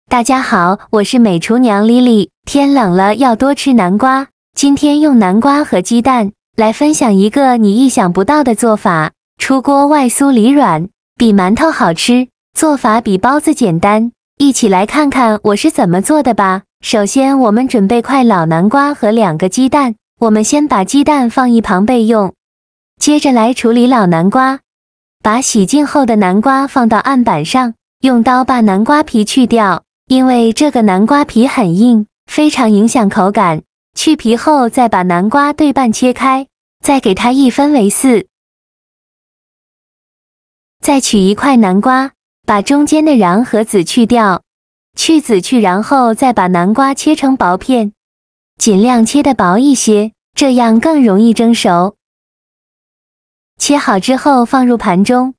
大家好，我是美厨娘丽丽。天冷了要多吃南瓜，今天用南瓜和鸡蛋来分享一个你意想不到的做法，出锅外酥里软，比馒头好吃，做法比包子简单。一起来看看我是怎么做的吧。首先我们准备块老南瓜和2个鸡蛋，我们先把鸡蛋放一旁备用。接着来处理老南瓜，把洗净后的南瓜放到案板上，用刀把南瓜皮去掉，因为这个南瓜皮很硬，非常影响口感。去皮后再把南瓜对半切开，再给它一分为4。再取一块南瓜，把中间的瓤和籽去掉，去籽去瓤后再把南瓜切成薄片，尽量切得薄一些，这样更容易蒸熟。切好之后放入盘中，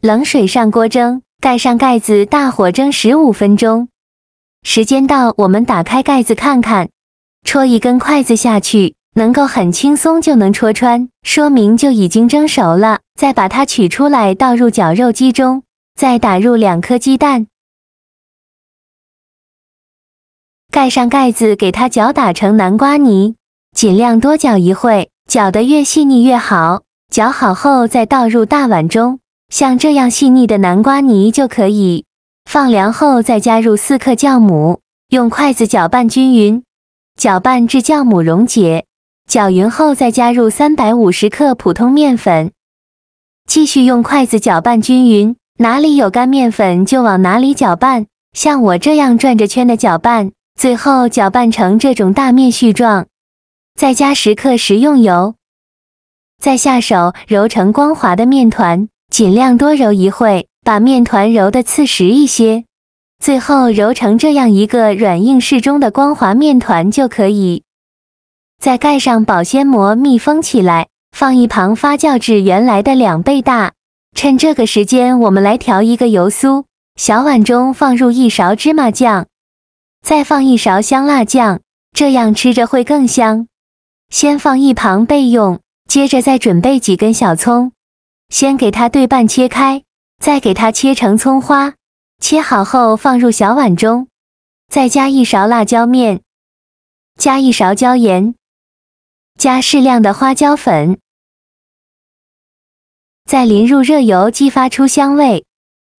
冷水上锅蒸，盖上盖子，大火蒸15分钟。时间到，我们打开盖子看看，戳一根筷子下去，能够很轻松就能戳穿，说明就已经蒸熟了。再把它取出来，倒入绞肉机中，再打入2颗鸡蛋，盖上盖子，给它搅打成南瓜泥，尽量多搅一会，搅得越细腻越好。搅好后再倒入大碗中，像这样细腻的南瓜泥就可以。放凉后再加入4克酵母，用筷子搅拌均匀，搅拌至酵母溶解。搅匀后再加入350克普通面粉，继续用筷子搅拌均匀，哪里有干面粉就往哪里搅拌，像我这样转着圈的搅拌，最后搅拌成这种大面絮状。再加10克食用油，再下手揉成光滑的面团，尽量多揉一会，把面团揉得刺实一些，最后揉成这样一个软硬适中的光滑面团就可以。再盖上保鲜膜密封起来，放一旁发酵至原来的2倍大。趁这个时间我们来调一个油酥，小碗中放入1勺芝麻酱，再放1勺香辣酱，这样吃着会更香。先放一旁备用，接着再准备几根小葱，先给它对半切开，再给它切成葱花，切好后放入小碗中，再加1勺辣椒面，加1勺椒盐，加适量的花椒粉，再淋入热油激发出香味，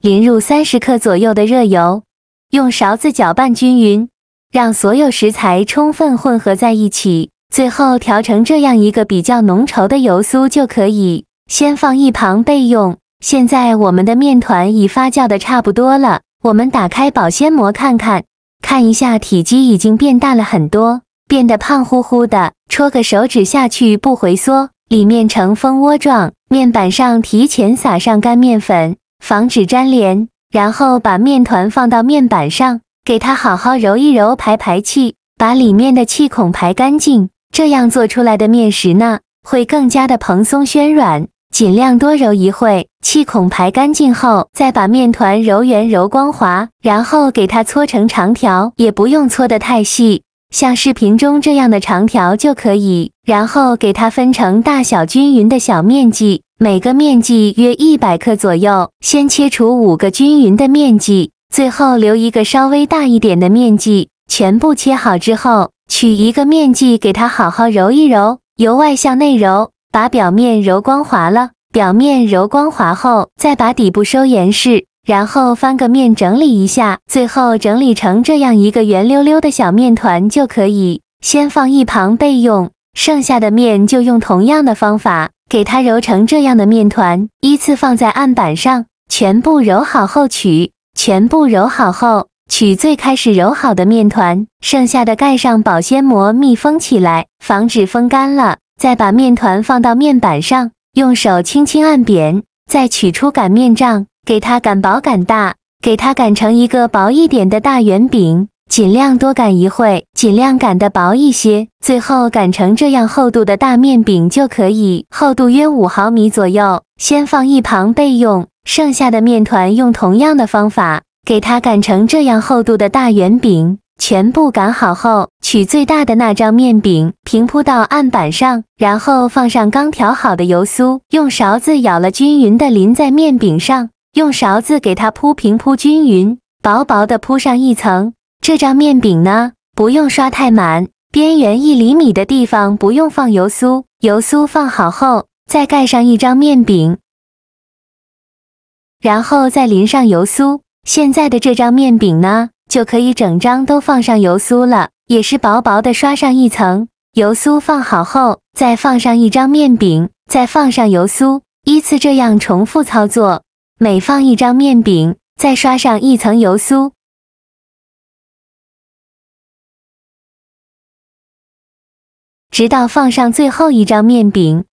淋入30克左右的热油，用勺子搅拌均匀，让所有食材充分混合在一起，最后调成这样一个比较浓稠的油酥就可以。先放一旁备用。现在我们的面团已发酵的差不多了，我们打开保鲜膜看看，看一下体积已经变大了很多，变得胖乎乎的，戳个手指下去不回缩，里面呈蜂窝状。面板上提前撒上干面粉，防止粘连，然后把面团放到面板上，给它好好揉一揉，排气，把里面的气孔排干净，这样做出来的面食呢，会更加的蓬松暄软。尽量多揉一会，气孔排干净后，再把面团揉圆揉光滑，然后给它搓成长条，也不用搓得太细，像视频中这样的长条就可以。然后给它分成大小均匀的小面剂，每个面剂约100克左右，先切除5个均匀的面剂，最后留一个稍微大一点的面剂。全部切好之后，取一个面剂给它好好揉一揉，由外向内揉，把表面揉光滑了，表面揉光滑后，再把底部收严实，然后翻个面整理一下，最后整理成这样一个圆溜溜的小面团就可以。先放一旁备用，剩下的面就用同样的方法，给它揉成这样的面团，依次放在案板上，全部揉好后取，全部揉好后，取最开始揉好的面团，剩下的盖上保鲜膜密封起来，防止风干了。再把面团放到面板上，用手轻轻按扁，再取出擀面杖，给它擀薄擀大，给它擀成一个薄一点的大圆饼，尽量多擀一会，尽量擀得薄一些，最后擀成这样厚度的大面饼就可以，厚度约5毫米左右，先放一旁备用。剩下的面团用同样的方法，给它擀成这样厚度的大圆饼，全部擀好后，取最大的那张面饼平铺到案板上，然后放上刚调好的油酥，用勺子舀了均匀的淋在面饼上，用勺子给它铺平铺均匀，薄薄的铺上一层。这张面饼呢，不用刷太满，边缘1厘米的地方不用放油酥，油酥放好后，再盖上一张面饼，然后再淋上油酥。现在的这张面饼呢，就可以整张都放上油酥了，也是薄薄的刷上一层。油酥放好后，再放上一张面饼，再放上油酥，依次这样重复操作。每放一张面饼，再刷上一层油酥，直到放上最后一张面饼。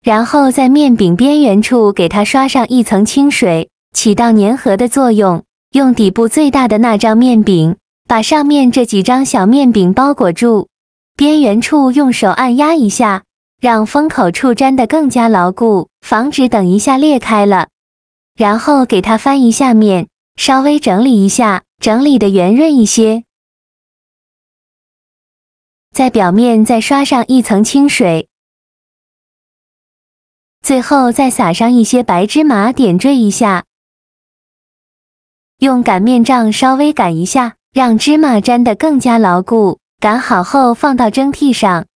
然后在面饼边缘处给它刷上一层清水，起到粘合的作用。用底部最大的那张面饼，把上面这几张小面饼包裹住，边缘处用手按压一下，让封口处粘得更加牢固，防止等一下裂开了。然后给它翻一下面，稍微整理一下，整理的圆润一些。在表面再刷上一层清水，最后再撒上一些白芝麻点缀一下，用擀面杖稍微擀一下，让芝麻粘得更加牢固。擀好后放到蒸屉上，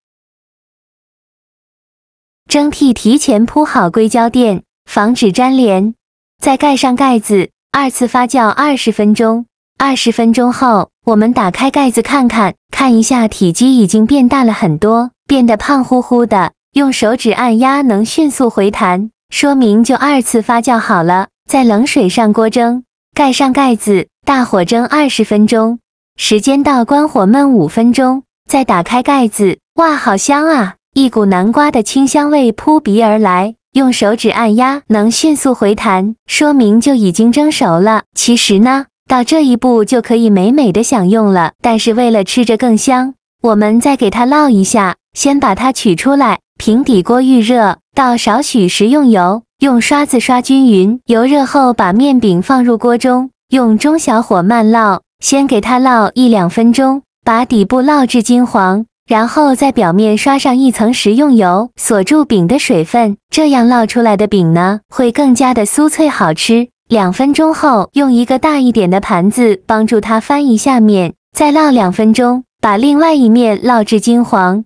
蒸屉提前铺好硅胶垫，防止粘连。再盖上盖子，2次发酵20分钟。20分钟后，我们打开盖子看看，看一下体积已经变大了很多，变得胖乎乎的。用手指按压能迅速回弹，说明就2次发酵好了。在冷水上锅蒸，盖上盖子，大火蒸20分钟，时间到关火焖5分钟，再打开盖子，哇，好香啊！一股南瓜的清香味扑鼻而来。用手指按压能迅速回弹，说明就已经蒸熟了。其实呢，到这一步就可以美美的享用了。但是为了吃着更香，我们再给它烙一下，先把它取出来。平底锅预热，倒少许食用油，用刷子刷均匀。油热后，把面饼放入锅中，用中小火慢烙，先给它烙1-2分钟，把底部烙至金黄，然后在表面刷上一层食用油，锁住饼的水分，这样烙出来的饼呢，会更加的酥脆好吃。2分钟后，用一个大一点的盘子帮助它翻一下面，再烙2分钟，把另外一面烙至金黄。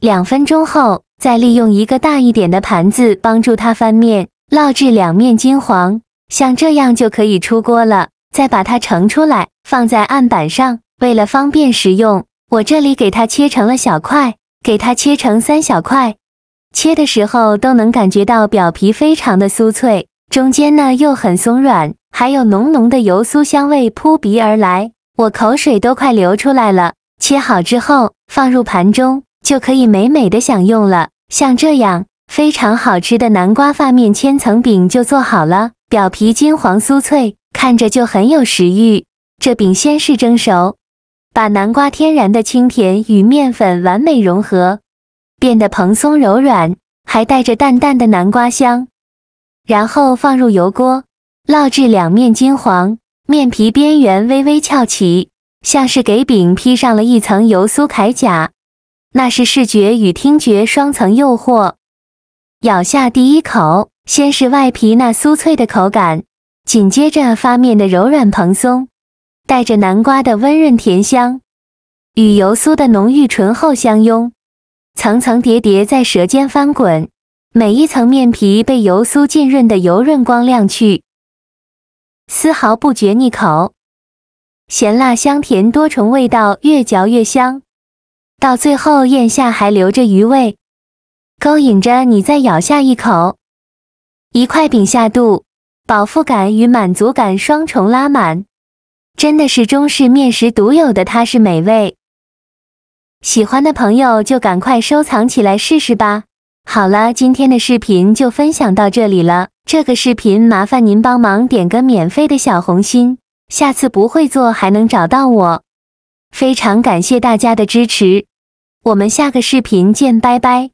2分钟后，再利用一个大一点的盘子帮助它翻面，烙至2面金黄，像这样就可以出锅了。再把它盛出来，放在案板上。为了方便食用，我这里给它切成了小块，给它切成3小块。切的时候都能感觉到表皮非常的酥脆，中间呢又很松软，还有浓浓的油酥香味扑鼻而来，我口水都快流出来了。切好之后，放入盘中，就可以美美的享用了。像这样非常好吃的南瓜发面千层饼就做好了，表皮金黄酥脆，看着就很有食欲。这饼先是蒸熟，把南瓜天然的清甜与面粉完美融合，变得蓬松柔软，还带着淡淡的南瓜香。然后放入油锅，烙至2面金黄，面皮边缘微微翘起，像是给饼披上了一层油酥铠甲。那是视觉与听觉双层诱惑。咬下第一口，先是外皮那酥脆的口感，紧接着发面的柔软蓬松，带着南瓜的温润甜香，与油酥的浓郁醇厚相拥，层层叠叠在舌尖翻滚，每一层面皮被油酥浸润的油润光亮去，丝毫不觉腻口，咸辣香甜多重味道越嚼越香。到最后咽下还留着余味，勾引着你再咬下一口。一块饼下肚，饱腹感与满足感双重拉满，真的是中式面食独有的踏实美味。喜欢的朋友就赶快收藏起来试试吧。好了，今天的视频就分享到这里了。这个视频麻烦您帮忙点个免费的小红心，下次不会做还能找到我。非常感谢大家的支持，我们下个视频见，拜拜。